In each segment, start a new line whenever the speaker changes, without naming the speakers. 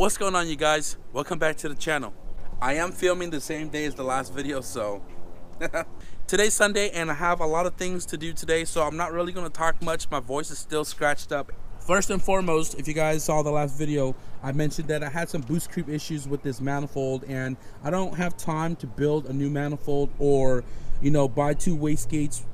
What's going on, you guys? Welcome back to the channel. I am filming the same day as the last video, so today's Sunday and I have a lot of things to do today, so I'm not really going to talk much. My voice is still scratched up. First and foremost, if you guys saw the last video, I mentioned that I had some boost creep issues with this manifold, and I don't have time to build a new manifold or, you know, buy two wastegates,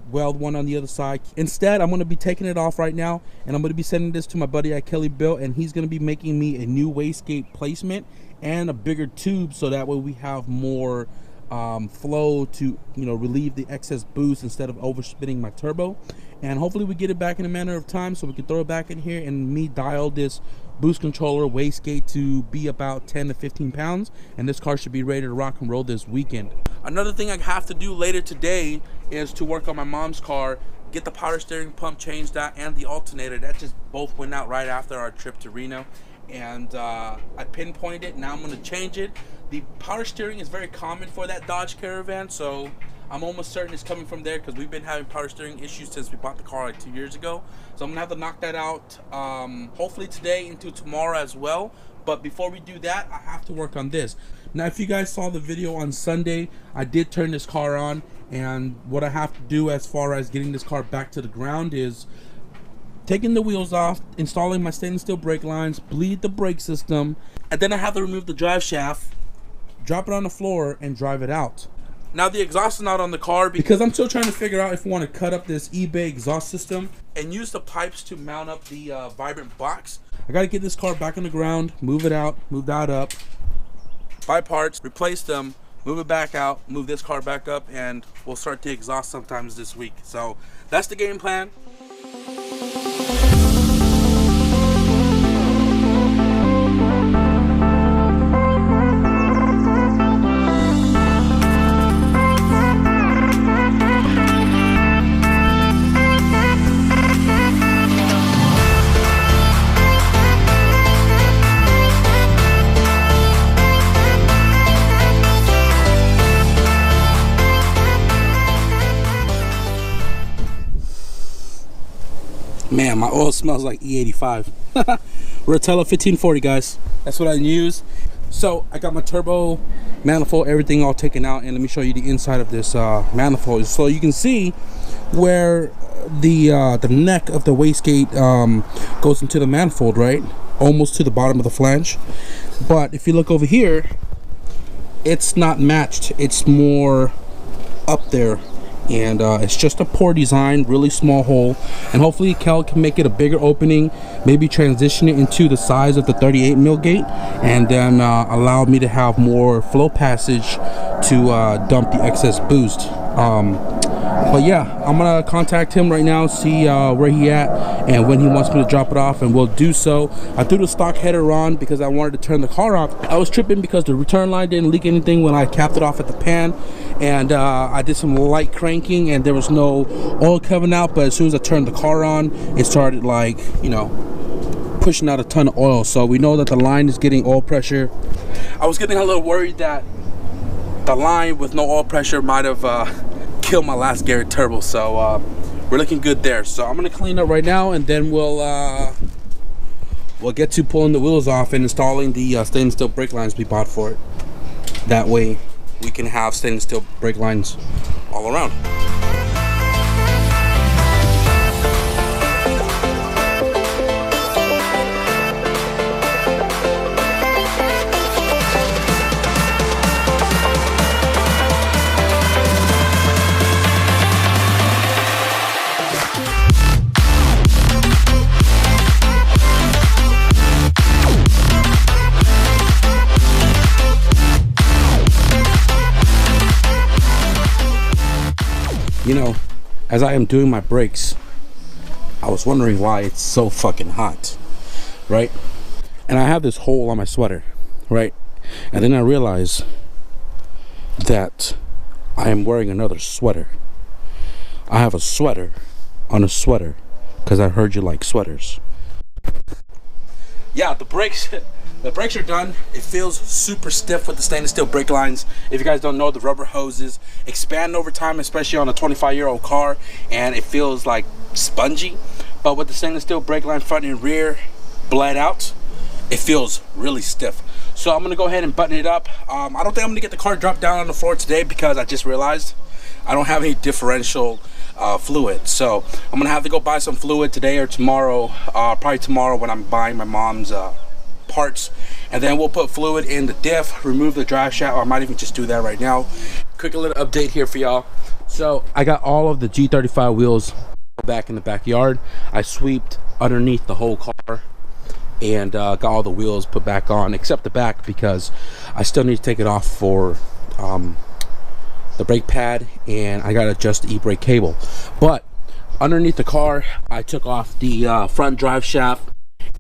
weld one on the other side. Instead, I'm going to be taking it off right now, and I'm going to be sending this to my buddy at KELLYBUILT, and he's going to be making me a new wastegate placement and a bigger tube, so that way we have more flow to, you know, relieve the excess boost instead of overspinning my turbo. And hopefully we get it back in a matter of time so we can throw it back in here and me dial this boost controller wastegate to be about 10 to 15 pounds, and this car should be ready to rock and roll this weekend. Another thing I have to do later today is to work on my mom's car, get the power steering pump changed out and the alternator. That just both went out right after our trip to Reno, and I pinpointed it. Now I'm going to change it. The power steering is very common for that Dodge Caravan, so I'm almost certain it's coming from there because we've been having power steering issues since we bought the car like 2 years ago. So I'm gonna have to knock that out hopefully today into tomorrow as well. But before we do that, I have to work on this. Now, if you guys saw the video on Sunday, I did turn this car on, and what I have to do as far as getting this car back to the ground is taking the wheels off, installing my stainless steel brake lines, bleed the brake system, and then I have to remove the drive shaft, drop it on the floor, and drive it out. Now the exhaust is not on the car because I'm still trying to figure out if I want to cut up this eBay exhaust system and use the pipes to mount up the vibrant box. I got to get this car back on the ground, move it out, move that up, buy parts, replace them, move it back out, move this car back up, and we'll start the exhaust sometimes this week. So that's the game plan. Man, my oil smells like E85. Rotella 1540, guys. That's what I use. So I got my turbo, manifold, everything all taken out, and let me show you the inside of this manifold. So you can see where the neck of the wastegate goes into the manifold, right? Almost to the bottom of the flange. But if you look over here, it's not matched. It's more up there. And it's just a poor design, really small hole, and hopefully Kel can make it a bigger opening, maybe transition it into the size of the 38 mil gate, and then allow me to have more flow passage to dump the excess boost. But yeah, I'm gonna contact him right now, see where he at and when he wants me to drop it off, and we'll do so. I threw the stock header on because I wanted to turn the car off. I was tripping because the return line didn't leak anything when I capped it off at the pan, and I did some light cranking and there was no oil coming out, but as soon as I turned the car on, it started, like, you know, pushing out a ton of oil. So we know that the line is getting oil pressure. I was getting a little worried that the line with no oil pressure might have killed my last Garrett turbo, so we're looking good there. So I'm gonna clean up right now, and then we'll get to pulling the wheels off and installing the stainless steel brake lines we bought for it. That way we can have stainless steel brake lines all around. You know, as I am doing my brakes, I was wondering why it's so fucking hot, right? And I have this hole on my sweater, right? And then I realize that I am wearing another sweater. I have a sweater on a sweater because I heard you like sweaters. Yeah, the brakes are done. It feels super stiff with the stainless steel brake lines. If you guys don't know, the rubber hoses expand over time, especially on a 25-year-old car, and it feels like spongy. But with the stainless steel brake line front and rear bled out, it feels really stiff. So I'm gonna go ahead and button it up. I don't think I'm gonna get the car dropped down on the floor today because I just realized I don't have any differential fluid. So I'm gonna have to go buy some fluid today or tomorrow, probably tomorrow when I'm buying my mom's parts, and then we'll put fluid in the diff, remove the drive shaft, or I might even just do that right now. Quick little update here for y'all. So I got all of the G35 wheels back in the backyard. I sweeped underneath the whole car and got all the wheels put back on except the back, because I still need to take it off for the brake pad, and I gotta adjust the e-brake cable. But underneath the car, I took off the front drive shaft,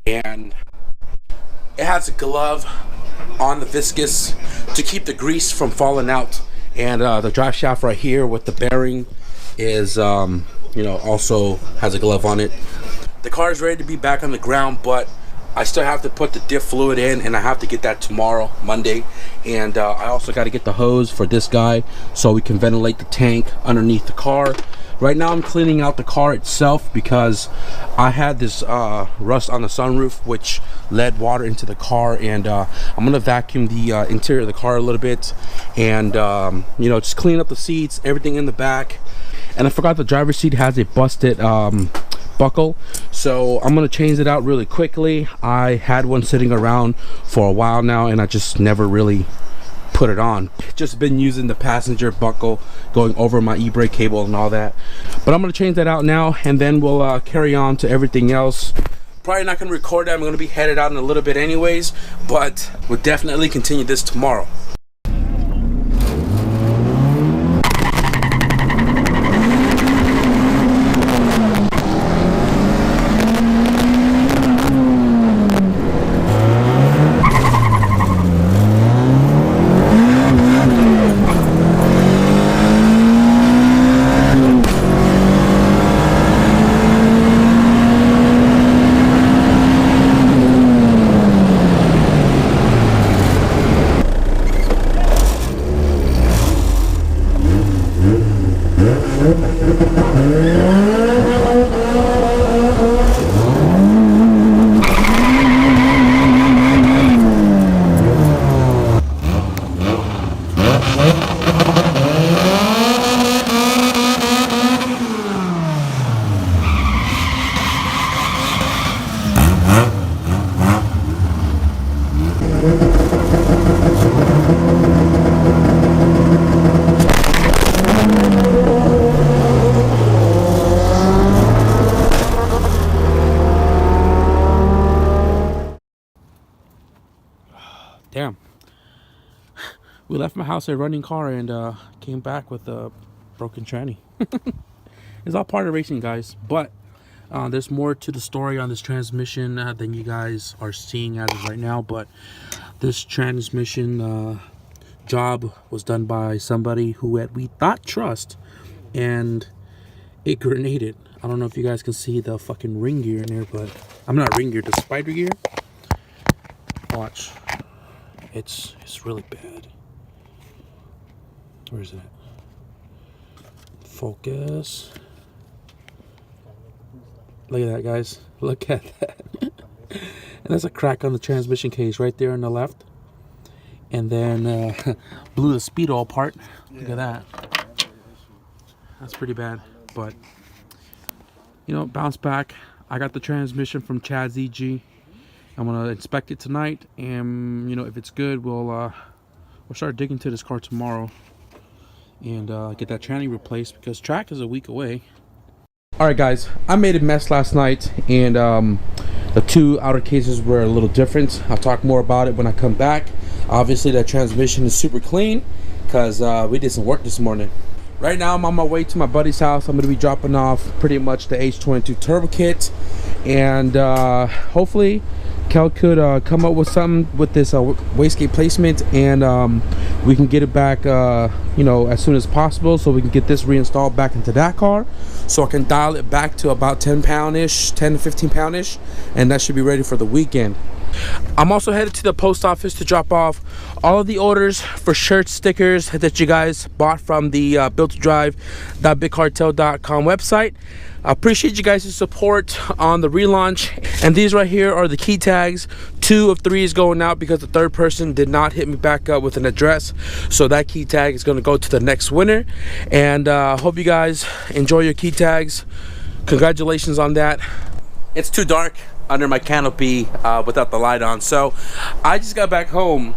and it has a glove on the viscous to keep the grease from falling out. And the drive shaft right here with the bearing is you know, also has a glove on it. The car is ready to be back on the ground, but I still have to put the diff fluid in, and I have to get that tomorrow, Monday. And I also got to get the hose for this guy so we can ventilate the tank underneath the car. Right now I'm cleaning out the car itself because I had this rust on the sunroof which led water into the car, and I'm gonna vacuum the interior of the car a little bit, and you know, just clean up the seats, everything in the back. And I forgot the driver's seat has a busted buckle, so I'm gonna change it out really quickly. I had one sitting around for a while now and I just never really put it on. Just been using the passenger buckle going over my e-brake cable and all that, but I'm gonna change that out now, and then we'll carry on to everything else. Probably not gonna record that. I'm gonna be headed out in a little bit anyways, but we'll definitely continue this tomorrow. Damn. We left my house a running car and came back with a broken tranny. It's all part of racing, guys, but there's more to the story on this transmission than you guys are seeing as of right now. But this transmission job was done by somebody who we thought trust, and it grenaded. I don't know if you guys can see the fucking ring gear in there, but I'm not ring gear, the spider gear. Watch. It's really bad. Where is it? Focus. Look at that, guys. Look at that. And there's a crack on the transmission case right there on the left. And then blew the speedo apart. Look at that. That's pretty bad. But, you know, bounce back. I got the transmission from Chad's EG. I'm gonna inspect it tonight, and you know, if it's good, we'll start digging into this car tomorrow and get that tranny replaced, because track is a week away. All right, guys, I made a mess last night, and the two outer cases were a little different. I'll talk more about it when I come back. Obviously, that transmission is super clean because we did some work this morning. Right now, I'm on my way to my buddy's house. I'm going to be dropping off pretty much the H22 turbo kit, and hopefully Kel could come up with something with this wastegate placement, and we can get it back you know, as soon as possible, so we can get this reinstalled back into that car, so I can dial it back to about 10 to 15 pound-ish, and that should be ready for the weekend. I'm also headed to the post office to drop off all of the orders for shirts, stickers that you guys bought from the built-to-drive.bigcartel.com website. I appreciate you guys' support on the relaunch, and these right here are the key tags. 2 of 3 is going out because the third person did not hit me back up with an address, so that key tag is going to go to the next winner. And hope you guys enjoy your key tags. Congratulations on that. It's too dark under my canopy without the light on, so I just got back home.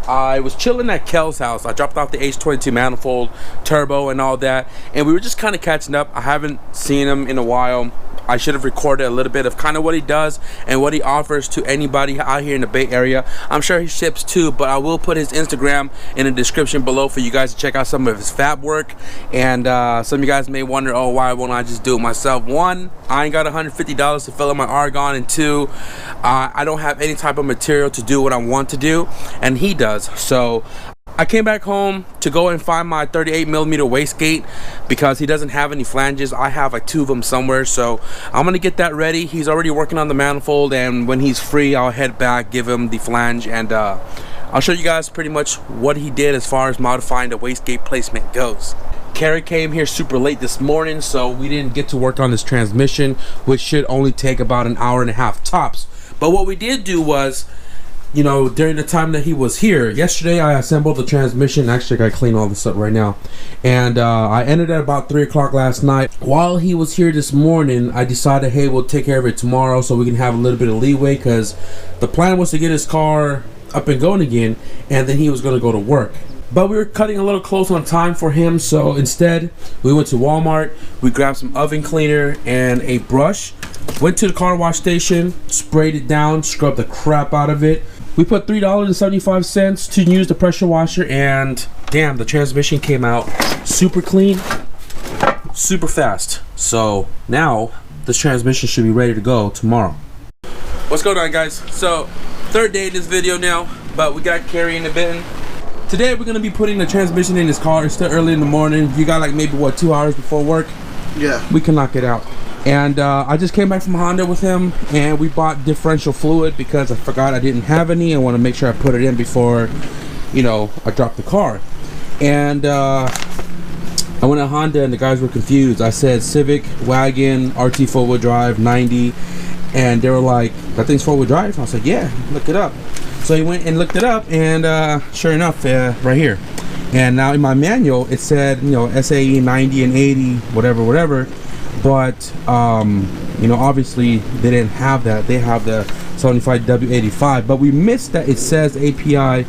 I was chilling at Kel's house. I dropped off the H22 manifold, turbo, and all that, and we were just kind of catching up. I haven't seen him in a while. I should have recorded a little bit of kind of what he does and what he offers to anybody out here in the Bay Area. I'm sure he ships too, but I will put his Instagram in the description below for you guys to check out some of his fab work. And some of you guys may wonder, oh, why won't I just do it myself? 1, I ain't got $150 to fill up my argon, and 2, I don't have any type of material to do what I want to do, and he does. So I came back home to go and find my 38mm wastegate because he doesn't have any flanges. I have like 2 of them somewhere, so I'm gonna get that ready. He's already working on the manifold, and when he's free, I'll head back, give him the flange, and I'll show you guys pretty much what he did as far as modifying the wastegate placement goes. Carrie came here super late this morning, so we didn't get to work on this transmission, which should only take about an hour and a half tops. But what we did do was, you know, during the time that he was here, yesterday I assembled the transmission. Actually, I gotta clean all this up right now. And I ended at about 3 o'clock last night. While he was here this morning, I decided, hey, we'll take care of it tomorrow so we can have a little bit of leeway, because the plan was to get his car up and going again, and then he was gonna go to work. But we were cutting a little close on time for him, so instead we went to Walmart. We grabbed some oven cleaner and a brush, went to the car wash station, sprayed it down, scrubbed the crap out of it. We put $3.75 to use the pressure washer, and damn, the transmission came out super clean, super fast. So now this transmission should be ready to go tomorrow. What's going on, guys? So 3rd day in this video now, but we got Carrie in the bin. Today we're gonna be putting the transmission in his car. It's still early in the morning. You got like maybe what, 2 hours before work? Yeah. We can knock it out. And I just came back from Honda with him, and we bought differential fluid because I forgot I didn't have any. I want to make sure I put it in before, you know, I drop the car. And I went to Honda, and the guys were confused. I said Civic, wagon, RT 4-wheel drive, 90, and they were like, that thing's 4-wheel drive? I was like, yeah, look it up. So he went and looked it up, and sure enough, right here. And now in my manual, it said, you know, SAE 90 and 80, whatever. But you know, obviously they didn't have that. They have the 75W85, but we missed that it says API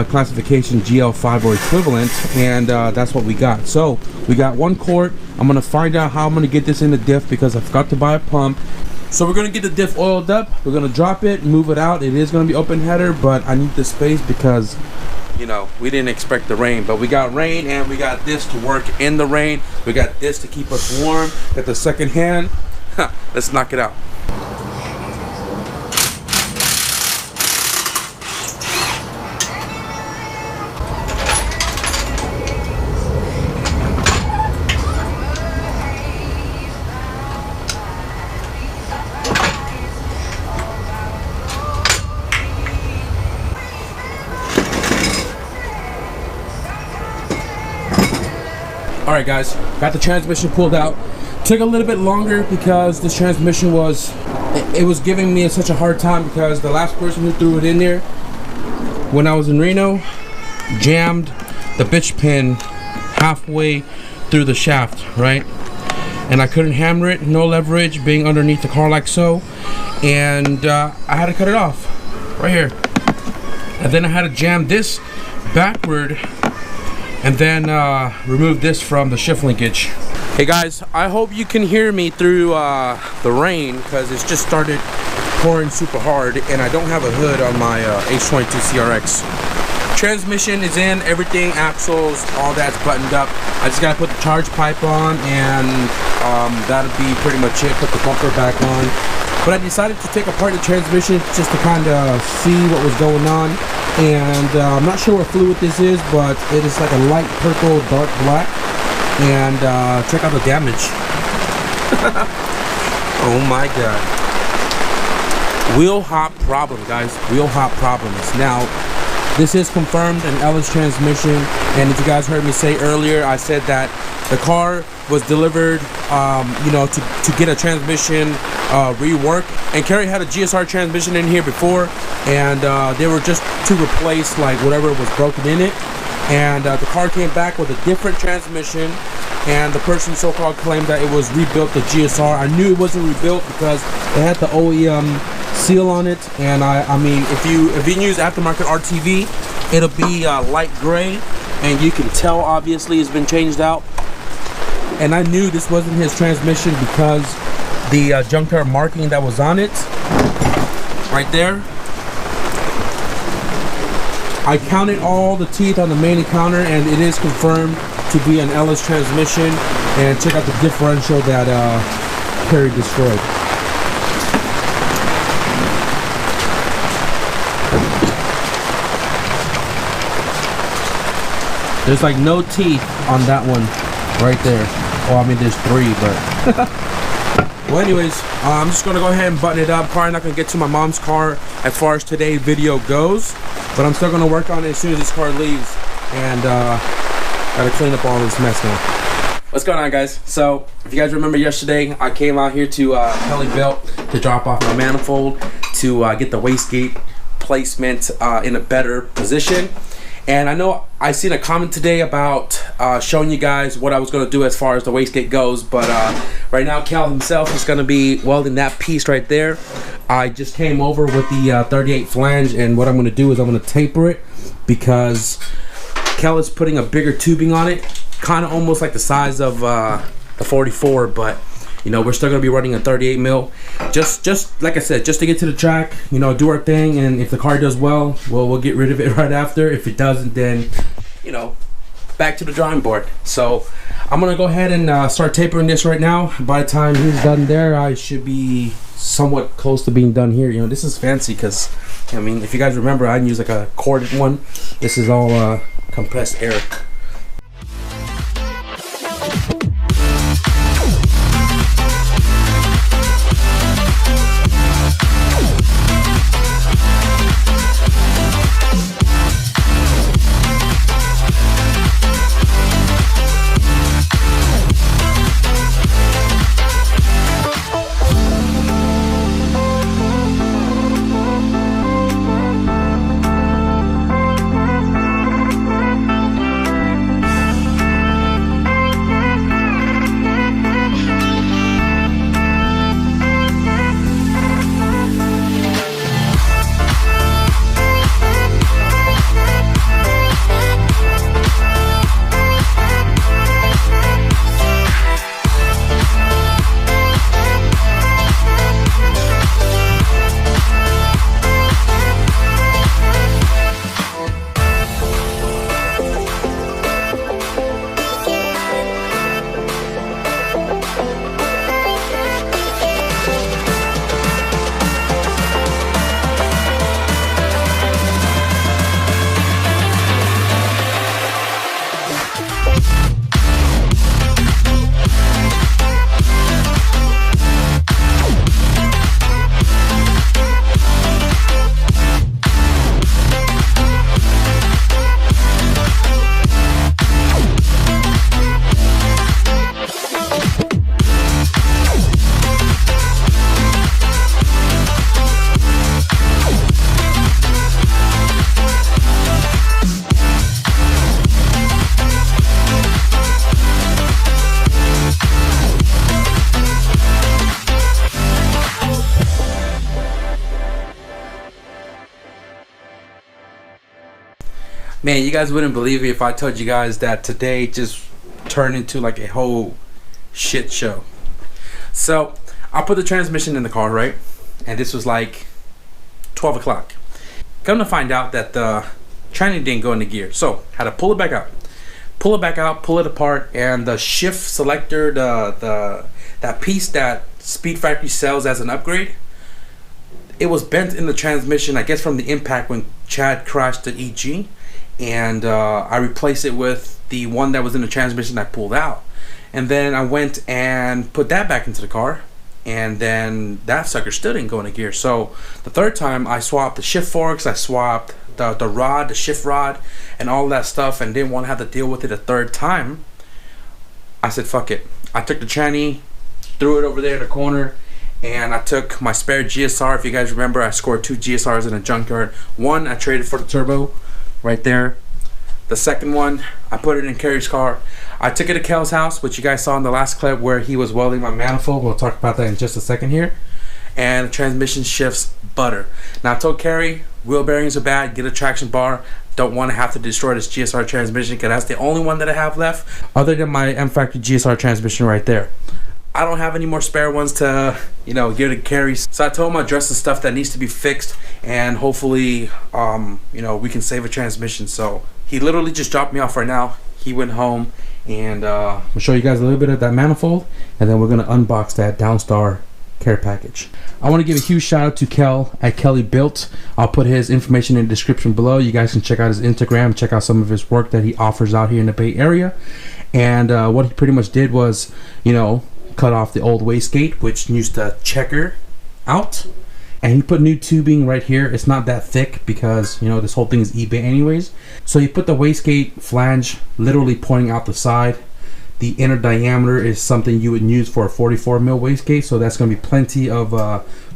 classification GL5 or equivalent, and that's what we got. So we got 1 quart. I'm gonna find out how I'm gonna get this in the diff because I forgot to buy a pump. So we're gonna get the diff oiled up. We're gonna drop it, move it out. It is gonna be open header, but I need the space because, you know, we didn't expect the rain, but we got rain, and we got this to work in the rain. We got this to keep us warm. Got the second hand. Let's knock it out. Alright guys, got the transmission pulled out. Took a little bit longer because this transmission was giving me such a hard time because the last person who threw it in there when I was in Reno jammed the bitch pin halfway through the shaft, right? And I couldn't hammer it, no leverage, being underneath the car like so. And I had to cut it off right here. And then I had to jam this backward and then remove this from the shift linkage. Hey guys, I hope you can hear me through the rain because it's just started pouring super hard, and I don't have a hood on my H22 CRX. Transmission is in, everything, axles, all that's buttoned up. I just gotta put the charge pipe on, and that'll be pretty much it. Put the bumper back on. But I decided to take apart the transmission just to kind of see what was going on. And I'm not sure what fluid this is, but it is like a light purple, dark black. And check out the damage. Oh my god. Wheel hop problem, guys. Wheel hop problems. Now, this is confirmed an LS transmission, and if you guys heard me say earlier, I said that the car was delivered, you know, to get a transmission rework. And Kerry had a GSR transmission in here before, and they were just to replace like whatever was broken in it. And the car came back with a different transmission, and the person so-called claimed that it was rebuilt, the GSR. I knew it wasn't rebuilt because it had the OEM seal on it, and I mean, if you use aftermarket RTV, it'll be light gray, and you can tell obviously it's been changed out. And I knew this wasn't his transmission because the junkyard marking that was on it right there, I counted all the teeth on the main counter, and it is confirmed to be an LS transmission. And check out the differential that Kerry destroyed. There's like no teeth on that one right there. Well, I mean, there's 3, but well, anyways, I'm just gonna go ahead and button it up. Probably not gonna get to my mom's car as far as today's video goes, but I'm still gonna work on it as soon as this car leaves. And gotta clean up all this mess now. What's going on, guys? So if you guys remember yesterday, I came out here to KELLYBUILT to drop off my manifold to get the wastegate placement in a better position. And I know I seen a comment today about showing you guys what I was going to do as far as the wastegate goes, but right now Kel himself is going to be welding that piece right there. I just came over with the 38 flange, and what I'm going to do is I'm going to taper it because Kel is putting a bigger tubing on it, kind of almost like the size of the 44, but you know, we're still gonna be running a 38 mil. Just like I said, just to get to the track, you know, do our thing, and if the car does well, we'll get rid of it right after. If it doesn't, then, you know, back to the drawing board. So I'm gonna go ahead and start tapering this right now. By the time he's done there, I should be somewhat close to being done here. You know, this is fancy because, I mean, if you guys remember, I use like a corded one. This is all compressed air. Man, you guys wouldn't believe me if I told you guys that today just turned into like a whole shit show. So I put the transmission in the car, right? And this was like 12 o'clock. Come to find out that the tranny didn't go into gear. So had to pull it back out. Pull it back out, pull it apart, and the shift selector, that piece that Speed Factory sells as an upgrade, it was bent in the transmission, I guess from the impact when Chad crashed the EG. And I replaced it with the one that was in the transmission I pulled out. And then I went and put that back into the car. and then that sucker still didn't go into gear. So the third time I swapped the shift forks, I swapped the rod, the shift rod, and all that stuff, and didn't want to have to deal with it a third time. I said fuck it. I took the tranny, threw it over there in the corner, and I took my spare GSR. If you guys remember, I scored 2 GSRs in a junkyard. One I traded for the turbo right there. The second one I put it in Kerry's car. I took it to Kel's house, which you guys saw in the last clip where he was welding my manifold. We'll talk about that in just a second here. And the transmission shifts butter. Now I told Kerry, wheel bearings are bad, get a traction bar. Don't want to have to destroy this GSR transmission because that's the only one that I have left other than my M Factory GSR transmission right there. I don't have any more spare ones to, you know, give to Kerry. So I told him I address the stuff that needs to be fixed, and hopefully, you know, we can save a transmission. So he literally just dropped me off right now. He went home, and we'll show you guys a little bit of that manifold, and then we're gonna unbox that Downstar care package. I want to give a huge shout out to Kel at KELLYBUILT. I'll put his information in the description below. You guys can check out his Instagram, check out some of his work that he offers out here in the Bay Area. And what he pretty much did was, you know, cut off the old wastegate, which used to checker out, and he put new tubing right here. It's not that thick because, you know, this whole thing is eBay anyways. So he put the wastegate flange literally pointing out the side. The inner diameter is something you would use for a 44 mil wastegate, so that's going to be plenty of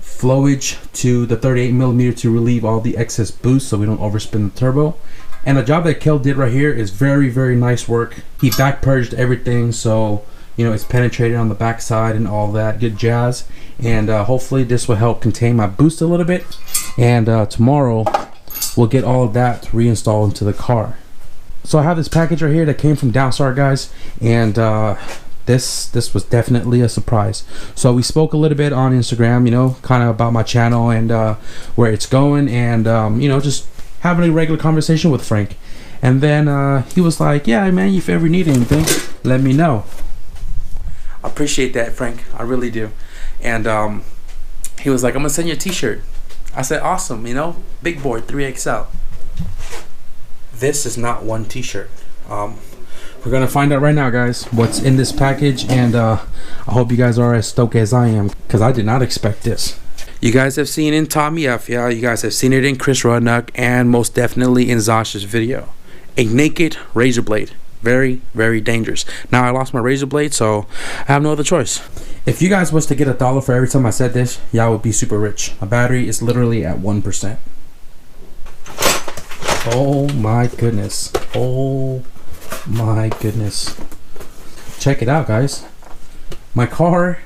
flowage to the 38 millimeter to relieve all the excess boost so we don't overspin the turbo. And the job that Kel did right here is very, very nice work. He back purged everything, so you know, it's penetrated on the back side and all that good jazz. And hopefully this will help contain my boost a little bit. And tomorrow we'll get all of that reinstalled into the car. So I have this package right here that came from Downstar, guys, and this was definitely a surprise. So we spoke a little bit on Instagram, you know, kind of about my channel and where it's going, and you know, just having a regular conversation with Frank. And then he was like, yeah man, if you ever need anything, let me know. I appreciate that, Frank. I really do. And he was like, I'm gonna send you a t-shirt. I said, awesome, you know, big boy 3XL. This is not one t-shirt. We're gonna find out right now, guys, what's in this package, and I hope you guys are as stoked as I am, because I did not expect this. You guys have seen in Tommy F, yeah, you guys have seen it in Chris Rudnuck, and most definitely in Zosh's video. A naked razor blade. Very, very dangerous. Now I lost my razor blade, so I have no other choice. If you guys was to get $1 for every time I said this, y'all would be super rich. My battery is literally at 1%. Oh my goodness. Oh my goodness. Check it out, guys. My car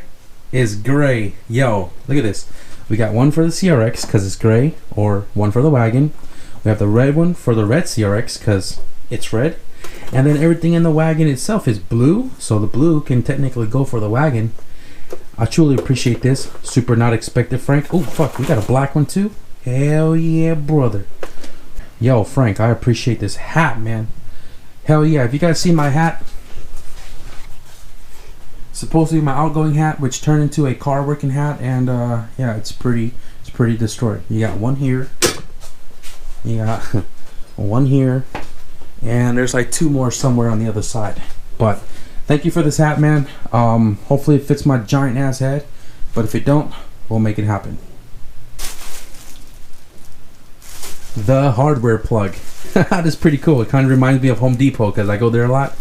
is gray. Yo, look at this. We got one for the CRX because it's gray, or one for the wagon. We have the red one for the red CRX because it's red. And then everything in the wagon itself is blue, so the blue can technically go for the wagon. I truly appreciate this. Super not expected, Frank. Oh fuck, we got a black one too. Hell yeah, brother. Yo, Frank, I appreciate this hat, man. Hell yeah. Have you guys seen my hat? Supposed to be my outgoing hat, which turned into a car working hat, and yeah, it's pretty destroyed. You got one here. You got one here. And there's like 2 more somewhere on the other side. But thank you for this hat, man. Hopefully it fits my giant ass head, but if it don't, we'll make it happen. The hardware plug. That's pretty cool. It kind of reminds me of Home Depot because I go there a lot.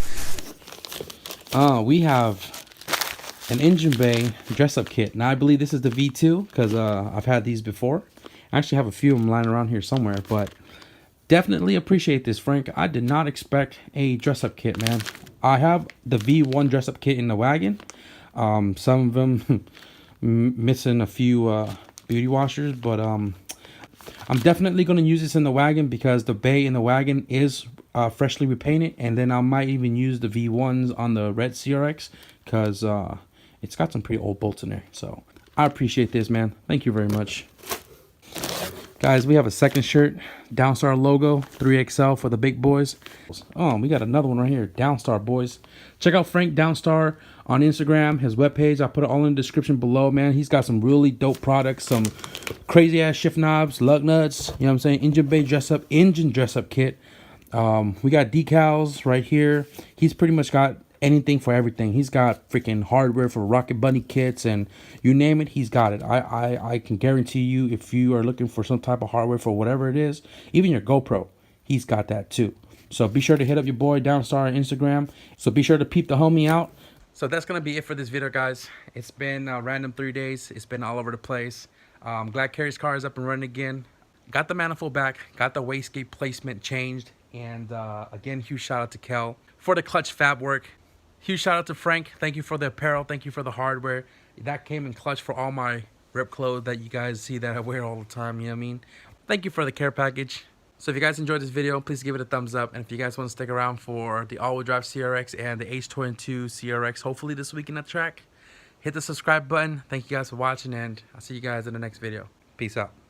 We have an engine bay dress-up kit. Now I believe this is the V2 because I've had these before. I actually have a few of them lying around here somewhere, but definitely appreciate this, Frank. I did not expect a dress-up kit, man. I have the V1 dress-up kit in the wagon. Some of them missing a few beauty washers, but I'm definitely going to use this in the wagon because the bay in the wagon is freshly repainted, and then I might even use the V1s on the red CRX because it's got some pretty old bolts in there. So I appreciate this, man. Thank you very much. Guys, we have a second shirt, Downstar logo, 3XL for the big boys. Oh, we got another one right here, Downstar boys. Check out Frank Downstar on Instagram, his webpage. I'll put it all in the description below, man. He's got some really dope products, some crazy ass shift knobs, lug nuts, you know what I'm saying? Engine bay dress up, engine dress up kit. We got decals right here. He's pretty much got anything for everything. He's got freaking hardware for Rocket Bunny kits, and you name it, he's got it. I can guarantee you, if you are looking for some type of hardware for whatever it is, even your GoPro, he's got that too. So be sure to hit up your boy Downstar on Instagram. So be sure to peep the homie out. So that's gonna be it for this video, guys. It's been a random 3 days. It's been all over the place. Glad Carrie's car is up and running again. Got the manifold back, got the wastegate placement changed, and again, huge shout out to Kel for the clutch fab work. Huge shout out to Frank. Thank you for the apparel. Thank you for the hardware. That came in clutch for all my rip clothes that you guys see that I wear all the time. You know what I mean? Thank you for the care package. So if you guys enjoyed this video, please give it a thumbs up. And if you guys want to stick around for the all-wheel drive CRX and the H22 CRX, hopefully this weekend at the track, hit the subscribe button. Thank you guys for watching, and I'll see you guys in the next video. Peace out.